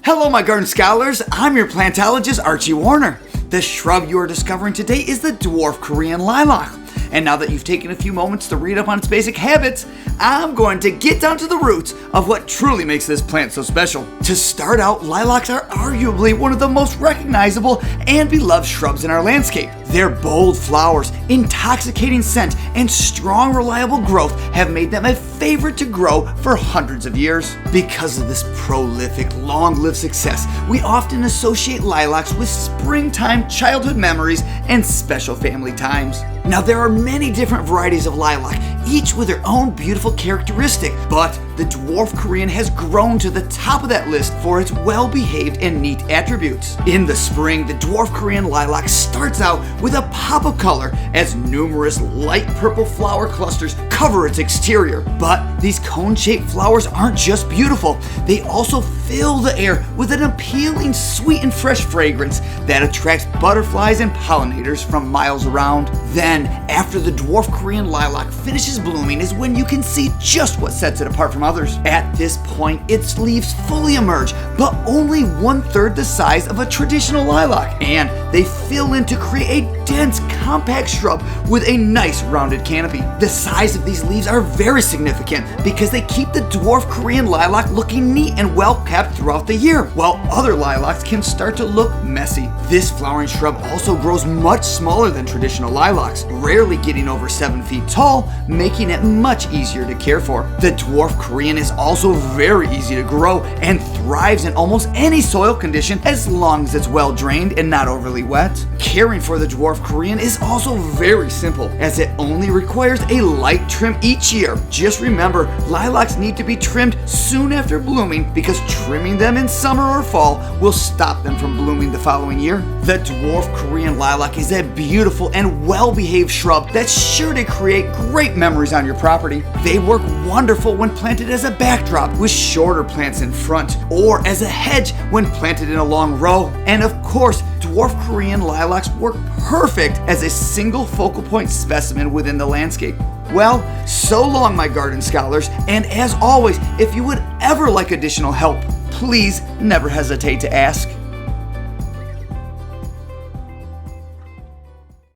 Hello my garden scholars, I'm your plantologist Archie Warner. The shrub you are discovering today is the Dwarf Korean Lilac. And now that you've taken a few moments to read up on its basic habits, I'm going to get down to the roots of what truly makes this plant so special. To start out, lilacs are arguably one of the most recognizable and beloved shrubs in our landscape. Their bold flowers, intoxicating scent, and strong, reliable growth have made them a favorite to grow for hundreds of years. Because of this prolific, long-lived success, we often associate lilacs with springtime childhood memories and special family times. Now, there are many different varieties of lilac, each with their own beautiful characteristic, but the Dwarf Korean has grown to the top of that list for its well-behaved and neat attributes. In the spring, the Dwarf Korean Lilac starts out with a pop of color as numerous light purple flower clusters cover its exterior. But these cone-shaped flowers aren't just beautiful, they also fill the air with an appealing, sweet and fresh fragrance that attracts butterflies and pollinators from miles around. Then, after the Dwarf Korean Lilac finishes blooming is when you can see just what sets it apart from others. At this point, its leaves fully emerge, but only 1/3 the size of a traditional lilac, and they fill in to create a dense, compact shrub with a nice rounded canopy. The size of these leaves are very significant because they keep the Dwarf Korean Lilac looking neat and well kept throughout the year, while other lilacs can start to look messy. This flowering shrub also grows much smaller than traditional lilacs, rarely getting over 7 feet tall, making it much easier to care for. The Dwarf Korean is also very easy to grow and thrives in almost any soil condition as long as it's well drained and not overly wet. Caring for the Dwarf Korean is also very simple, as it only requires a light trim each year. Just remember, lilacs need to be trimmed soon after blooming because trimming them in summer or fall will stop them from blooming the following year. The Dwarf Korean Lilac is a beautiful and well-behaved shrub that's sure to create great memories on your property. They work wonderful when planted as a backdrop with shorter plants in front, or as a hedge when planted in a long row. And of course, Dwarf Korean Lilacs work perfect as a single focal point specimen within the landscape. Well, so long my garden scholars, and as always, if you would ever like additional help, please never hesitate to ask.